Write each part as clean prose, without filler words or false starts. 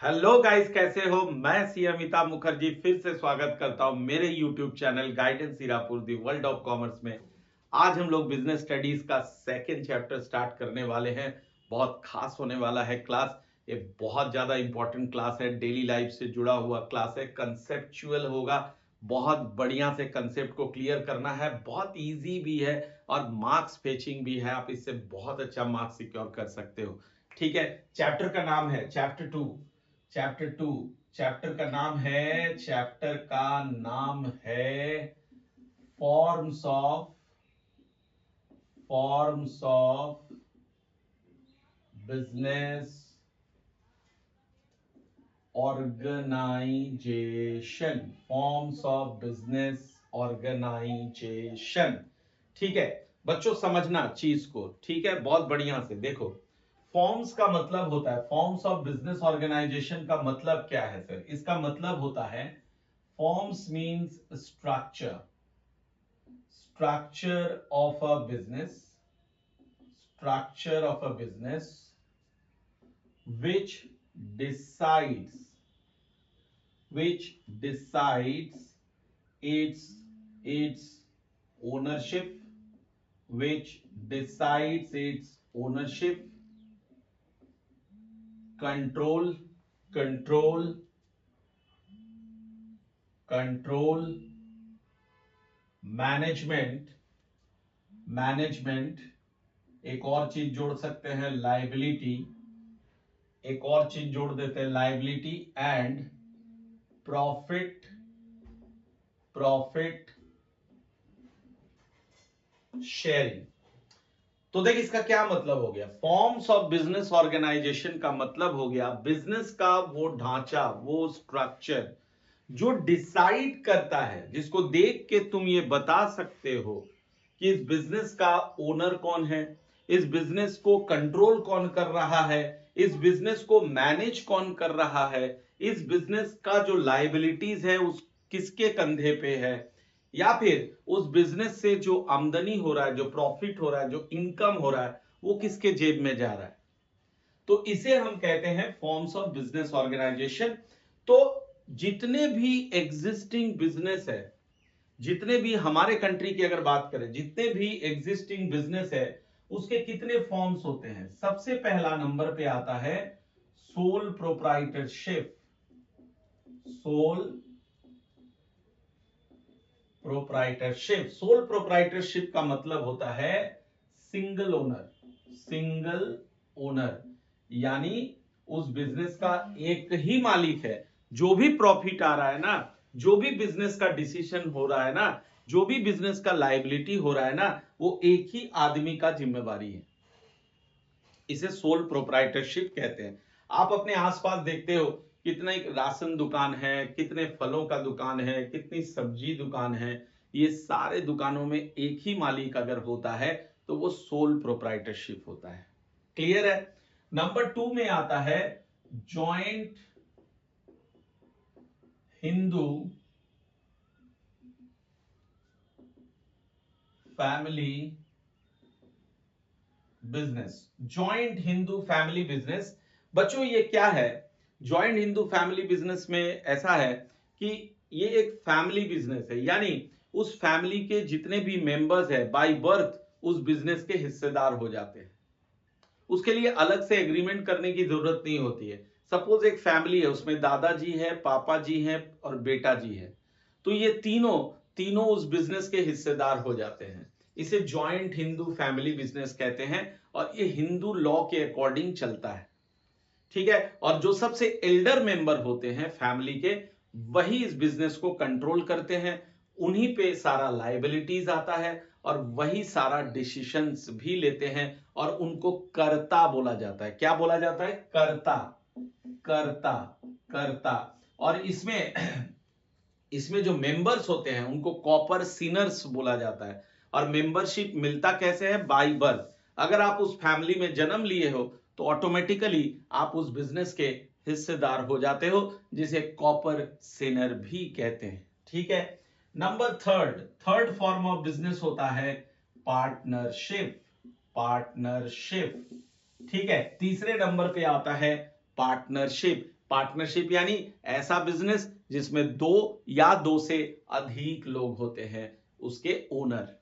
Hello guys, कैसे हो। मैं सी अमिताभ मुखर्जी फिर से स्वागत करता हूं मेरे यूट्यूब चैनल गाइडेंस सिरापुर दी वर्ल्ड ऑफ कॉमर्स में। आज हम लोग बिजनेस स्टडीज का सेकंड चैप्टर स्टार्ट करने वाले हैं। बहुत खास होने वाला है क्लास। ये बहुत ज्यादा इंपॉर्टेंट क्लास है, डेली लाइफ से जुड़ा हुआ क्लास है, कंसेप्चुअल होगा। बहुत बढ़िया से कंसेप्ट को क्लियर करना है, बहुत इजी भी है और मार्क्स फेचिंग भी है। आप इससे बहुत अच्छा मार्क्स सिक्योर कर सकते हो। ठीक है, चैप्टर का नाम है चैप्टर 2। चैप्टर का नाम है फॉर्म्स ऑफ बिजनेस ऑर्गेनाइजेशन। ठीक है बच्चों, समझना चीज को। ठीक है, बहुत बढ़िया से देखो। फॉर्म्स का मतलब होता है, फॉर्म्स ऑफ बिजनेस ऑर्गेनाइजेशन का मतलब क्या है सर? इसका मतलब होता है forms means structure of a business which decides its ownership, control control control management. एक और चीज जोड़ सकते हैं, लाइबिलिटी। एक और चीज जोड़ देते हैं, लाइबिलिटी एंड प्रॉफिट शेयरिंग। तो देख, इसका क्या मतलब हो गया? फॉर्म्स ऑफ बिजनेस ऑर्गेनाइजेशन का मतलब हो गया बिजनेस का वो ढांचा, वो स्ट्रक्चर जो डिसाइड करता है, जिसको देख के तुम ये बता सकते हो कि इस बिजनेस का ओनर कौन है, इस बिजनेस को कंट्रोल कौन कर रहा है, इस बिजनेस को मैनेज कौन कर रहा है, इस बिजनेस का जो लायबिलिटीज है उस किसके कंधे पे है, या फिर उस बिजनेस से जो आमदनी हो रहा है, जो प्रॉफिट हो रहा है, जो इनकम हो रहा है, वो किसके जेब में जा रहा है। तो इसे हम कहते हैं फॉर्म्स ऑफ बिजनेस ऑर्गेनाइजेशन। तो जितने भी एग्जिस्टिंग बिजनेस है, जितने भी हमारे कंट्री की अगर बात करें, जितने भी एग्जिस्टिंग बिजनेस है, उसके कितने फॉर्म्स होते हैं? सबसे पहला नंबर पे आता है सोल प्रोप्राइटरशिप। सोल प्रोप्राइटरशिप का मतलब होता है सिंगल ओनर। यानी उस बिजनेस का एक ही मालिक है। जो भी प्रॉफिट आ रहा है ना, जो भी बिजनेस का डिसीजन हो रहा है ना, जो भी बिजनेस का लायबिलिटी हो रहा है ना, वो एक ही आदमी का जिम्मेवारी है। इसे सोल प्रोप्राइटरशिप कहते हैं। आप अपने आसपास देखते हो, कितने राशन दुकान है, कितने फलों का दुकान है, कितनी सब्जी दुकान है। ये सारे दुकानों में एक ही मालिक अगर होता है तो वो सोल प्रोप्राइटरशिप होता है। क्लियर है? नंबर 2 में आता है जॉइंट हिंदू फैमिली बिजनेस। बच्चों, ये क्या है? जॉइंट हिंदू फैमिली बिजनेस में ऐसा है कि ये एक फैमिली बिजनेस है, यानी उस फैमिली के जितने भी मेंबर्स है बाय बर्थ उस बिजनेस के हिस्सेदार हो जाते हैं। उसके लिए अलग से एग्रीमेंट करने की जरूरत नहीं होती है। सपोज एक फैमिली है, उसमें दादाजी है, पापा जी हैं और बेटा जी है। तो ये तीनों तीनों उस बिजनेस के हिस्सेदार हो जाते हैं। इसे जॉइंट हिंदू फैमिली बिजनेस कहते हैं और ये हिंदू लॉ के अकॉर्डिंग चलता है। ठीक है, और जो सबसे एल्डर मेंबर होते हैं फैमिली के, वही इस बिजनेस को कंट्रोल करते हैं। उन्हीं पे सारा लायबिलिटीज आता है और वही सारा डिसीशंस भी लेते हैं। और उनको कर्ता बोला जाता है। क्या बोला जाता है? कर्ता। कर्ता कर्ता। और इसमें इसमें जो मेंबर्स होते हैं उनको कॉपर सीनर्स बोला जाता है। और मेंबरशिप मिलता कैसे है? By birth. अगर आप उस फैमिली में जन्म लिए हो तो ऑटोमेटिकली आप उस बिजनेस के हिस्सेदार हो जाते हो, जिसे कॉपर सीनर भी कहते हैं। ठीक है। Number third form of business होता है पार्टनरशिप। ठीक है, तीसरे नंबर पे आता है पार्टनरशिप। पार्टनरशिप यानी ऐसा बिजनेस जिसमें दो या दो से अधिक लोग होते हैं, उसके ओनर।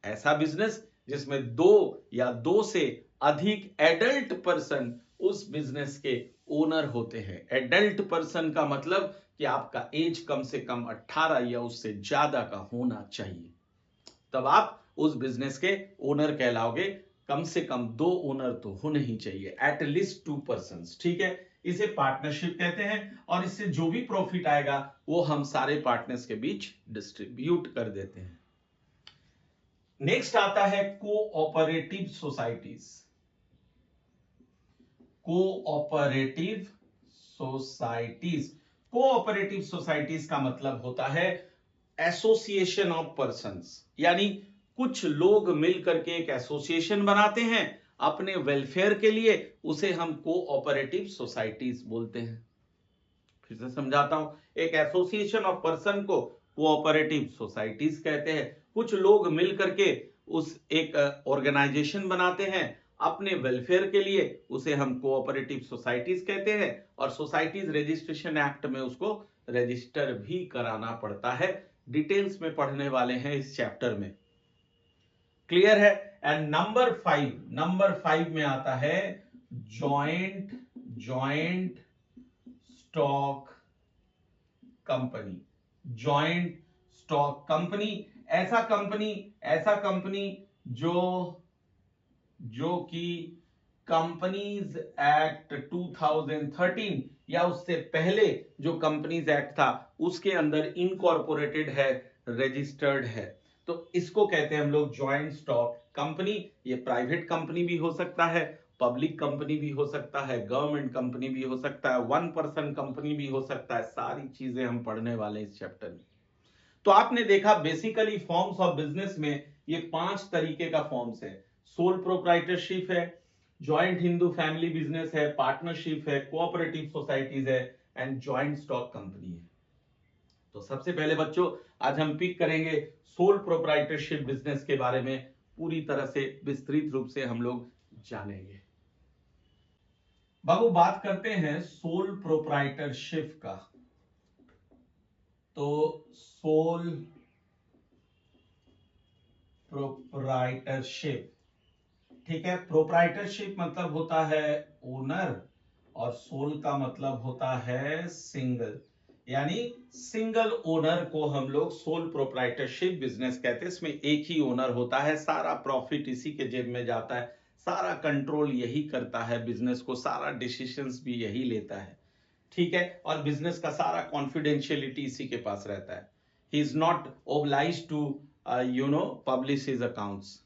ऐसा बिजनेस जिसमें दो या दो से अधिक एडल्ट पर्सन उस बिजनेस के ओनर होते हैं। एडल्ट पर्सन का मतलब कि आपका एज कम से कम 18 या उससे ज्यादा का होना चाहिए, तब आप उस बिजनेस के ओनर कहलाओगे। कम से कम दो ओनर तो होने ही चाहिए, एटलीस्ट 2 पर्सन। ठीक है, इसे पार्टनरशिप कहते हैं और इससे जो भी प्रॉफिट आएगा वो हम सारे पार्टनर्स के बीच डिस्ट्रीब्यूट कर देते हैं। नेक्स्ट आता है cooperative societies. Cooperative societies, cooperative societies का मतलब होता है एसोसिएशन ऑफ पर्संस, यानी कुछ लोग मिलकर के एक एसोसिएशन बनाते हैं अपने वेलफेयर के लिए, उसे हम कोऑपरेटिव सोसाइटीज बोलते हैं। फिर से समझाता हूं, एक एसोसिएशन ऑफ पर्सन को कोऑपरेटिव सोसाइटीज कहते हैं। कुछ लोग मिलकर के उस एक ऑर्गेनाइजेशन बनाते हैं अपने वेलफेयर के लिए, उसे हम कोऑपरेटिव सोसाइटीज कहते हैं। और सोसाइटीज रजिस्ट्रेशन एक्ट में उसको रजिस्टर भी कराना पड़ता है। डिटेल्स में पढ़ने वाले हैं इस चैप्टर में, क्लियर है। एंड नंबर 5 में आता है joint stock company. Joint stock company ऐसा कंपनी जो कि कंपनीज एक्ट 2013 या उससे पहले जो कंपनीज एक्ट था उसके अंदर इनकॉर्पोरेटेड है, रजिस्टर्ड है, तो इसको कहते हैं हम लोग जॉइंट स्टॉक कंपनी। ये प्राइवेट कंपनी भी हो सकता है, पब्लिक कंपनी भी हो सकता है, गवर्नमेंट कंपनी भी हो सकता है, वन पर्सन कंपनी भी हो सकता है। सारी चीजें हम पढ़ने वाले हैं इस चैप्टर में। तो आपने देखा बेसिकली फॉर्म्स ऑफ बिजनेस में ये 5 तरीके का फॉर्म्स है। सोल प्रोप्राइटरशिप है, जॉइंट हिंदू फैमिली बिजनेस है, पार्टनरशिप है, कोऑपरेटिव सोसाइटीज है एंड जॉइंट स्टॉक कंपनी है। तो सबसे पहले बच्चों आज हम पिक करेंगे सोल प्रोप्राइटरशिप बिजनेस के बारे में, पूरी तरह से विस्तृत रूप से हम लोग जानेंगे। बाबू बात करते हैं सोल प्रोप्राइटरशिप का। तो सोल प्रोप्राइटरशिप, ठीक है, प्रोप्राइटरशिप मतलब होता है ओनर और सोल का मतलब होता है सिंगल, यानी सिंगल ओनर को हम लोग सोल प्रोप्राइटरशिप बिजनेस कहते हैं। इसमें एक ही ओनर होता है, सारा प्रॉफिट इसी के जेब में जाता है, सारा कंट्रोल यही करता है बिजनेस को, सारा डिसीजंस भी यही लेता है, ठीक है, और बिजनेस का सारा कॉन्फिडेंशियलिटी इसी के पास रहता है। He is not obliged to publish his accounts.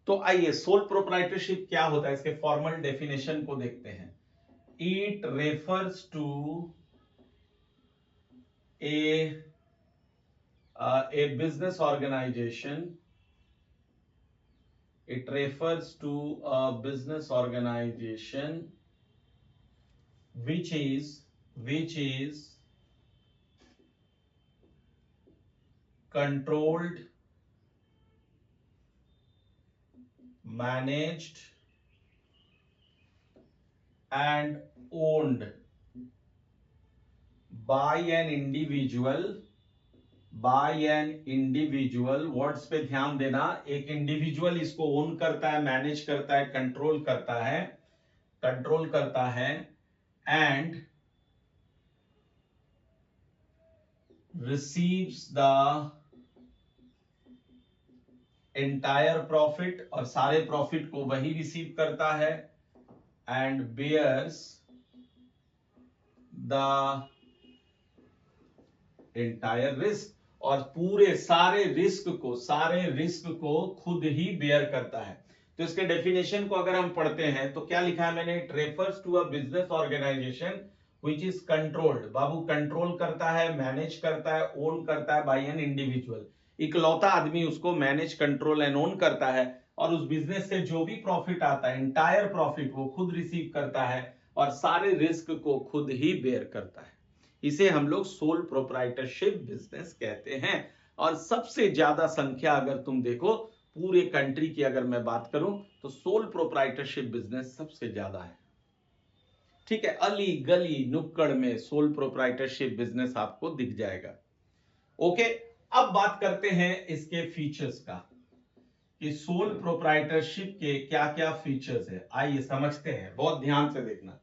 तो आइए सोल प्रोप्राइटरशिप क्या होता है, इसके फॉर्मल डेफिनेशन को देखते हैं। It refers to a business organization. It refers to a business organization which is controlled, managed and owned by an individual, words पे ध्यान देना। एक इंडिविजुअल इसको ओन करता है, मैनेज करता है, कंट्रोल करता है and receives the entire profit, और सारे प्रॉफिट को वही रिसीव करता है, and bears the entire risk, और पूरे सारे रिस्क को खुद ही बेयर करता है। तो इसके डेफिनेशन को अगर हम पढ़ते हैं तो क्या लिखा है मैंने, it refers to a business organization which is controlled, बाबू कंट्रोल करता है, मैनेज करता है, ओन करता है बाय एन इंडिविजुअल, इकलौता आदमी उसको मैनेज, कंट्रोल एंड ओन करता है, और उस बिजनेस से जो भी प्रॉफिट आता है, एंटायर प्रॉफिट वो खुद रिसीव करता है और सारे रिस्क को खुद ही बेयर करता है। इसे हम लोग सोल प्रोप्राइटरशिप बिजनेस कहते हैं। और सबसे ज्यादा संख्या अगर तुम देखो पूरे कंट्री की, अगर मैं बात करूं तो सोल प्रोप्राइटरशिप बिजनेस सबसे ज्यादा है, ठीक है, अली गली नुक्कड़ में सोल प्रोप्राइटरशिप बिजनेस आपको दिख जाएगा। ओके, अब बात करते हैं इसके फीचर्स का कि सोल प्रोप्राइटरशिप के क्या क्या फीचर्स है। आइए समझते हैं, बहुत ध्यान से देखना।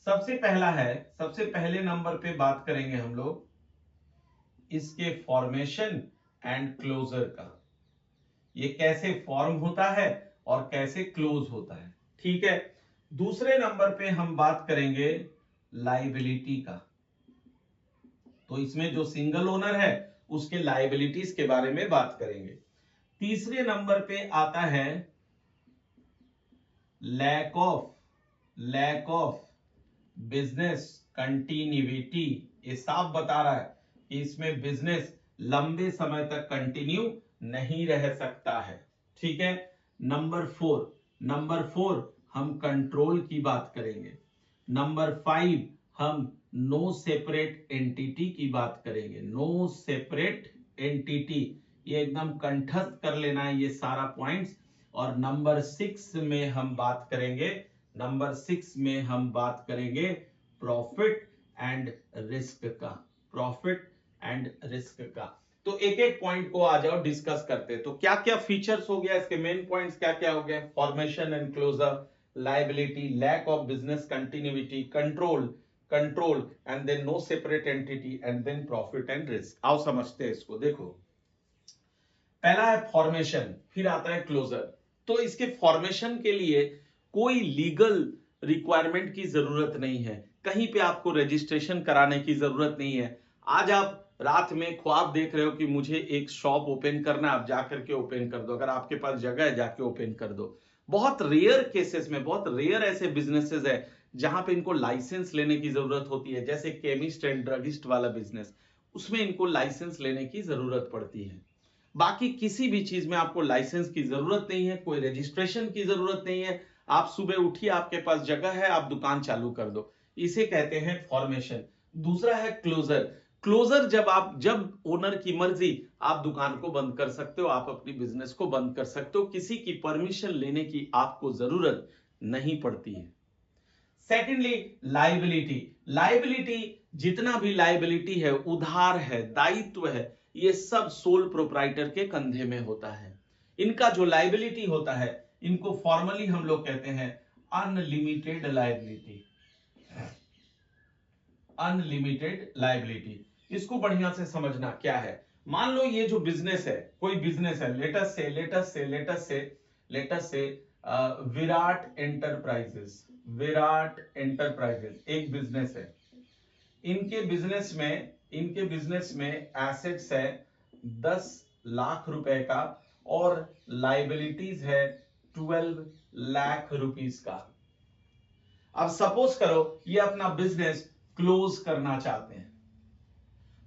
सबसे पहले नंबर पे बात करेंगे हम लोग इसके फॉर्मेशन एंड क्लोजर का, ये कैसे फॉर्म होता है और कैसे क्लोज होता है। ठीक है, दूसरे नंबर पे हम बात करेंगे लायबिलिटी का, तो इसमें जो सिंगल ओनर है उसके लायबिलिटीज के बारे में बात करेंगे। तीसरे नंबर पे आता है लैक ऑफ बिजनेस कंटिन्यूटी। ये साफ बता रहा है कि इसमें बिजनेस लंबे समय तक कंटिन्यू नहीं रह सकता है। ठीक है, नंबर फोर हम कंट्रोल की बात करेंगे। नंबर 5 हम नो सेपरेट एंटिटी की बात करेंगे। नो सेपरेट एंटिटी, ये एकदम कंठस्थ कर लेना है ये सारा पॉइंट्स। और नंबर 6 में हम बात करेंगे प्रॉफिट एंड रिस्क का। तो एक एक पॉइंट को आ जाओ डिस्कस करते हैं। तो क्या क्या फीचर्स हो गया, इसके मेन पॉइंट्स क्या क्या हो गए? Formation and closure, liability, lack of business continuity, control and then no separate entity and then profit and risk. आओ समझते हैं इसको। देखो, पहला है फॉर्मेशन, फिर आता है क्लोजर। तो इसके फॉर्मेशन के लिए कोई लीगल रिक्वायरमेंट की जरूरत नहीं है, कहीं पे आपको रजिस्ट्रेशन कराने की जरूरत नहीं है। आज आप रात में ख्वाब देख रहे हो कि मुझे एक शॉप ओपन करना, आप जाकर के ओपन कर दो, अगर आपके पास जगह है जाके ओपन कर दो। बहुत रेयर केसेस में, बहुत रेयर ऐसे बिजनेसेस है जहां पे इनको लाइसेंस लेने की जरूरत होती है, जैसे केमिस्ट एंड ड्रगिस्ट वाला बिजनेस, उसमें इनको लाइसेंस लेने की जरूरत पड़ती है। बाकी किसी भी चीज में आपको लाइसेंस की जरूरत नहीं है, कोई रजिस्ट्रेशन की जरूरत नहीं है। आप सुबह उठिए, आपके पास जगह है, आप दुकान चालू कर दो, इसे कहते हैं फॉर्मेशन। दूसरा है क्लोजर, जब ओनर की मर्जी आप दुकान को बंद कर सकते हो, आप अपनी बिजनेस को बंद कर सकते हो, किसी की परमिशन लेने की आपको जरूरत नहीं पड़ती है। सेकेंडली लायबिलिटी, जितना भी लायबिलिटी है, उधार है, दायित्व है, ये सब सोल प्रोप्राइटर के कंधे में होता है। इनका जो लायबिलिटी होता है, इनको फॉर्मली हम लोग कहते हैं अनलिमिटेड लायबिलिटी। इसको बढ़िया से समझना क्या है। मान लो ये जो बिजनेस है, कोई बिजनेस है, लेटस से विराट एंटरप्राइजेस एक बिजनेस है। इनके बिजनेस में एसेट्स है 10 लाख रुपए का और लायबिलिटीज है 12 लाख रुपीस का। अब सपोज करो ये अपना बिजनेस क्लोज करना चाहते हैं,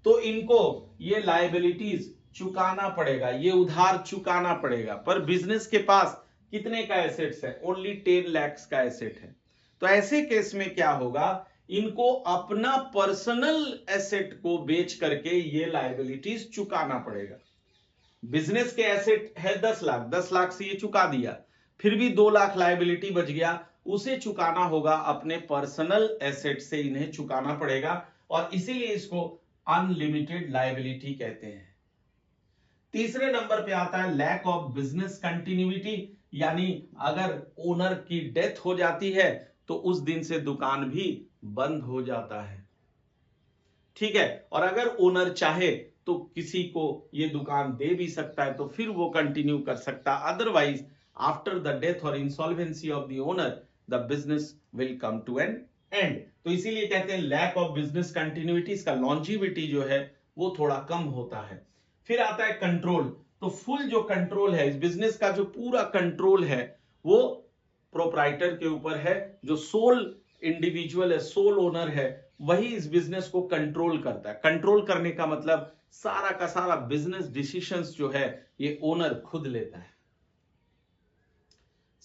तो इनको ये लायबिलिटीज चुकाना पड़ेगा, ये उधार चुकाना पड़ेगा। पर बिजनेस के पास कितने का एसेट्स है? ओनली 10 लाख का एसेट है। तो ऐसे केस में क्या होगा, इनको अपना पर्सनल एसेट को बेच करके ये लायबिलिटीज चुकाना पड़ेगा। बिजनेस के एसेट है 10 लाख से ये चुका दिया, फिर भी 2 लाख लायबिलिटी बच गया, उसे चुकाना होगा अपने पर्सनल एसेट से, इन्हें चुकाना पड़ेगा, और इसीलिए इसको अनलिमिटेड लायबिलिटी कहते हैं। तीसरे नंबर पे आता है लैक ऑफ बिजनेस कंटिन्यूटी, यानी अगर ओनर की डेथ हो जाती है तो उस दिन से दुकान भी बंद हो जाता है। ठीक है, और अगर ओनर चाहे तो किसी को ये दुकान दे भी सकता है, तो फिर वो कंटिन्यू कर सकता। अदरवाइज आफ्टर द डेथ और insolvency of the owner the business will come to an end. तो इसीलिए कहते हैं लैक ऑफ बिजनेस कंटिन्यूटी, इसका लॉन्जिविटी जो है वो थोड़ा कम होता है। फिर आता है कंट्रोल। तो फुल जो कंट्रोल है, इस बिजनेस का जो पूरा कंट्रोल है वो प्रोप्राइटर के ऊपर है। जो सोल इंडिविजुअल है, सोल ओनर है, वही इस बिजनेस को कंट्रोल करता है। कंट्रोल करने का मतलब सारा का सारा बिजनेस डिसीजंस जो है ये ओनर खुद लेता है।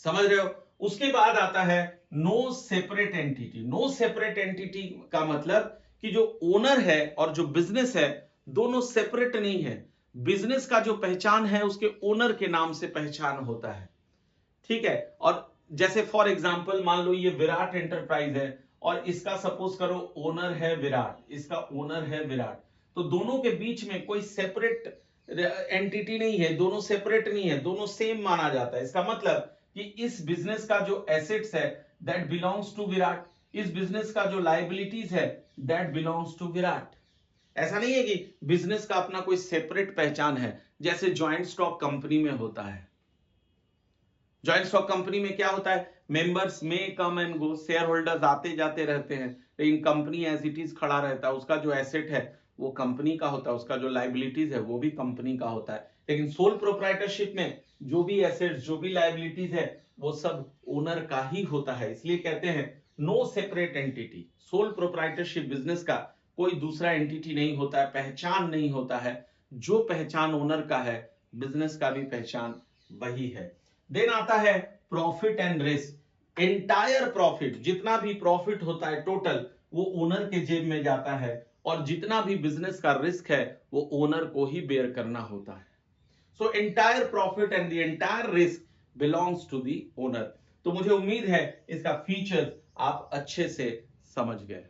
समझ रहे हो? उसके बाद आता है no separate entity. No separate entity का मतलब कि जो ओनर है और जो बिजनेस है दोनों सेपरेट नहीं है। बिजनेस का जो पहचान है उसके ओनर के नाम से पहचान होता है। ठीक है, और जैसे फॉर एग्जांपल मान लो ये विराट एंटरप्राइज है और इसका सपोज करो ओनर है विराट, इसका ओनर है विराट, तो दोनों के बीच में कोई सेपरेट एंटिटी नहीं है, दोनों सेपरेट नहीं है, दोनों सेम माना जाता है। इसका मतलब कि इस बिजनेस का जो एसेट्स है दैट बिलोंग्स टू विराट, इस बिजनेस का जो लायबिलिटीज है दैट बिलोंग्स टू विराट। ऐसा नहीं है कि बिजनेस का अपना कोई सेपरेट पहचान है, जैसे ज्वाइंट स्टॉक कंपनी में होता है। ज्वाइंट स्टॉक कंपनी में क्या होता है, मेंबर्स में come and go, share holders आते जाते रहते हैं, लेकिन कंपनी एज इट इज खड़ा रहता है, उसका जो एसेट है वो कंपनी का होता है, उसका जो लायबिलिटीज है वो भी कंपनी का होता है। लेकिन सोल प्रोप्राइटरशिप में जो भी एसेट्स, जो भी लायबिलिटीज है वो सब ओनर का ही होता है, इसलिए कहते हैं no separate entity. Sole proprietorship business का कोई दूसरा एंटिटी नहीं होता है, पहचान नहीं होता है, जो पहचान ओनर का है बिजनेस का भी पहचान वही है। देन आता है profit and risk. Entire profit, जितना भी प्रॉफिट होता है टोटल, वो ओनर के जेब में जाता है, और जितना भी बिजनेस का रिस्क है वो ओनर को ही बेयर करना होता है। So entire profit and the entire risk belongs to the owner. तो मुझे उम्मीद है इसका फीचर्स आप अच्छे से समझ गए।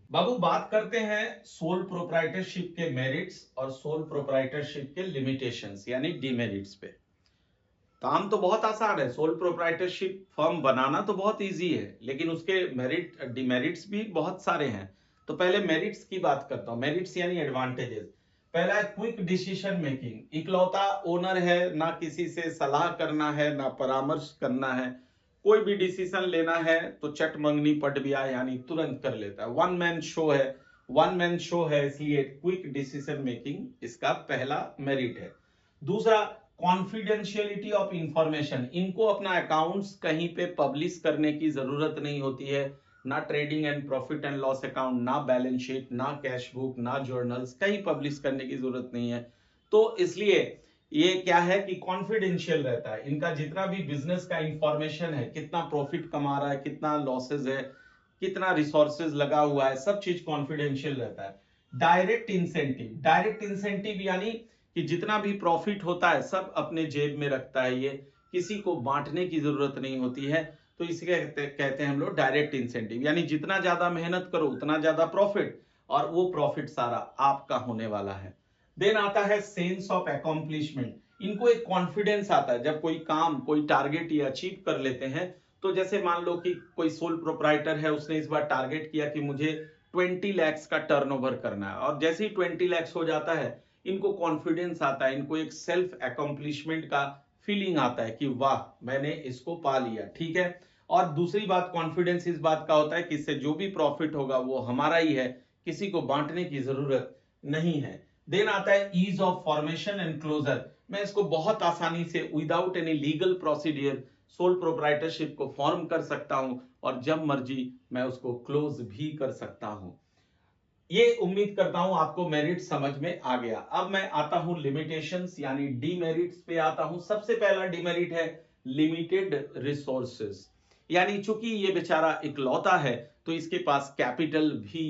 बाबू, बात करते हैं सोल प्रोप्राइटरशिप के मेरिट्स और सोल प्रोप्राइटरशिप के लिमिटेशंस यानी डीमेरिट्स पे। काम तो बहुत आसान है, सोल प्रोप्राइटरशिप फर्म बनाना तो बहुत इजी है, लेकिन उसके मेरिट डिमेरिट्स भी बहुत सारे हैं। तो पहले मेरिट्स की बात करता हूं। मेरिट्स यानी एडवांटेजेस। पहला है क्विक डिसीजन मेकिंग। इकलौता ओनर है, ना किसी से सलाह करना है, ना परामर्श करना है, कोई भी डिसीजन लेना है तो चट मंगनी पट बिया यानी तुरंत कर लेता है। वन मैन शो है, वन मैन शो है, इसलिए क्विक डिसीजन मेकिंग इसका पहला मेरिट है। दूसरा, कॉन्फिडेंशियलिटी ऑफ इंफॉर्मेशन। इनको अपना अकाउंट्स कहीं पे पब्लिश करने की जरूरत नहीं होती है, ना trading and profit and loss account, ना बैलेंस शीट, ना कैश बुक, ना जर्नल्स, कहीं पब्लिश करने की जरूरत नहीं है। तो इसलिए ये क्या है कि कॉन्फिडेंशियल रहता है। इनका जितना भी बिजनेस का इंफॉर्मेशन है, कितना प्रॉफिट कमा रहा है, कितना लॉसेज है, कितना रिसोर्सेज लगा हुआ है, सब चीज कॉन्फिडेंशियल रहता है। Direct incentive. डायरेक्ट इंसेंटिव यानी कि जितना भी प्रॉफिट होता है सब अपने जेब में रखता है, ये किसी को बांटने की जरूरत नहीं होती है। तो इसे कहते हैं हम लोग डायरेक्ट इंसेंटिव, यानी जितना ज्यादा मेहनत करो उतना ज्यादा प्रॉफिट, और वो प्रॉफिट सारा आपका होने वाला है। देन आता है सेंस ऑफ अकॉम्प्लिशमेंट। इनको एक कॉन्फिडेंस आता है जब कोई काम, कोई टारगेट ये अचीव कर लेते हैं। तो जैसे मान लो कि कोई सोल प्रोप्राइटर है, उसने इस बार टारगेट किया कि मुझे 20 लाख का टर्नओवर करना है, और जैसे ही 20 लाख हो जाता है इनको कॉन्फिडेंस आता है, इनको एक सेल्फ अकॉम्प्लिशमेंट का फीलिंग आता है कि वाह मैंने इसको पा लिया, ठीक है। और दूसरी बात, कॉन्फिडेंस इस बात का होता है कि इससे जो भी प्रॉफिट होगा वो हमारा ही है, किसी को बांटने की जरूरत नहीं है। देन आता है ease of formation and closure. मैं इसको बहुत आसानी से without any legal procedure sole proprietorship को फॉर्म कर सकता हूं, और जब मर्जी मैं उसको क्लोज भी कर सकता हूं। ये उम्मीद करता हूं आपको मेरिट समझ में आ गया। अब मैं आता हूं लिमिटेशंस यानी डीमेरिट्स पे आता हूं। सबसे पहला डीमेरिट है लिमिटेड रिसोर्सेज, यानी चूंकि ये बेचारा इकलौता है तो इसके पास कैपिटल भी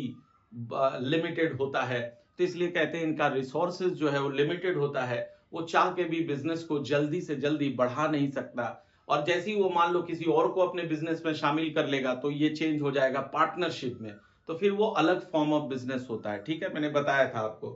लिमिटेड होता है, तो इसलिए कहते हैं इनका रिसोर्सेज जो है वो लिमिटेड होता है। वो चाह के भी बिजनेस को जल्दी से जल्दी बढ़ा नहीं सकता, और जैसे ही वो मान लो किसी और को अपने बिजनेस में शामिल कर लेगा तो ये चेंज हो जाएगा पार्टनरशिप में, तो फिर वो अलग फॉर्म ऑफ बिजनेस होता है, ठीक है, मैंने बताया था आपको।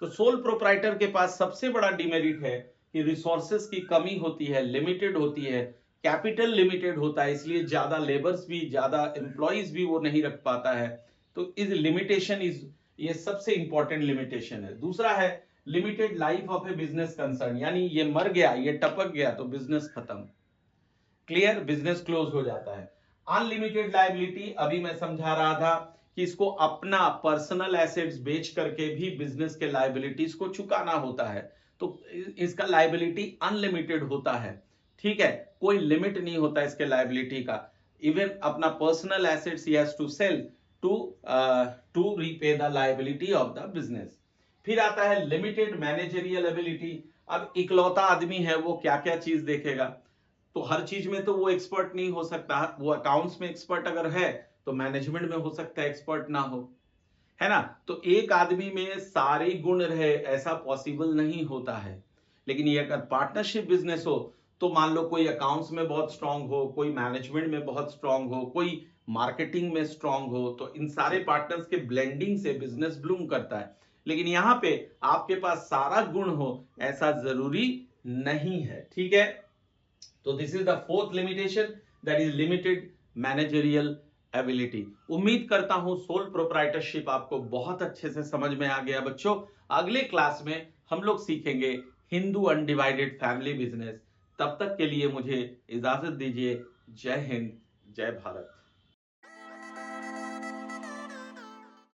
तो सोल प्रोप्राइटर के पास सबसे बड़ा डिमेरिट है कि रिसोर्सेज की कमी होती है, लिमिटेड होती है, कैपिटल लिमिटेड होता है, इसलिए ज्यादा लेबर्स भी, ज्यादा एम्प्लॉइज भी वो नहीं रख पाता है। तो इस लिमिटेशन इज, ये सबसे इंपॉर्टेंट लिमिटेशन है। दूसरा है limited life of A business concern, यानी ये मर गया, ये टपक गया तो बिजनेस खत्म, क्लियर, बिजनेस क्लोज हो जाता है। अनलिमिटेड लायबिलिटी, अभी मैं समझा रहा था कि इसको अपना पर्सनल एसेट्स बेच करके भी बिजनेस के लायबिलिटीज को चुकाना होता है, तो इसका लायबिलिटी अनलिमिटेड होता है, ठीक है, कोई लिमिट नहीं होता इसके लायबिलिटी का। इवन अपना personal assets he has to sell to repay the liability of the business. फिर आता है लिमिटेड मैनेजरियल एबिलिटी। अब इकलौता आदमी है, वो क्या क्या चीज देखेगा, तो हर चीज में तो वो एक्सपर्ट नहीं हो सकता। वो अकाउंट्स में एक्सपर्ट अगर है तो मैनेजमेंट में हो सकता है एक्सपर्ट ना हो, है ना। तो एक आदमी में सारे गुण रहे ऐसा पॉसिबल नहीं होता है। लेकिन ये अगर पार्टनरशिप बिजनेस हो तो मान लो कोई अकाउंट्स में बहुत स्ट्रांग हो, कोई मैनेजमेंट में बहुत स्ट्रांग हो, कोई मार्केटिंग में स्ट्रांग हो, तो इन सारे पार्टनर्स के ब्लेंडिंग से बिजनेस ब्लूम करता है। लेकिन यहाँ पे आपके पास सारा गुण हो ऐसा जरूरी नहीं है, ठीक है। तो this is the fourth limitation, that is limited managerial ability. उम्मीद करता हूं सोल प्रोप्राइटरशिप आपको बहुत अच्छे से समझ में आ गया बच्चों। अगले क्लास में हम लोग सीखेंगे हिंदू अनडिवाइडेड फैमिली बिजनेस। तब तक के लिए मुझे इजाजत दीजिए। जय हिंद, जय भारत।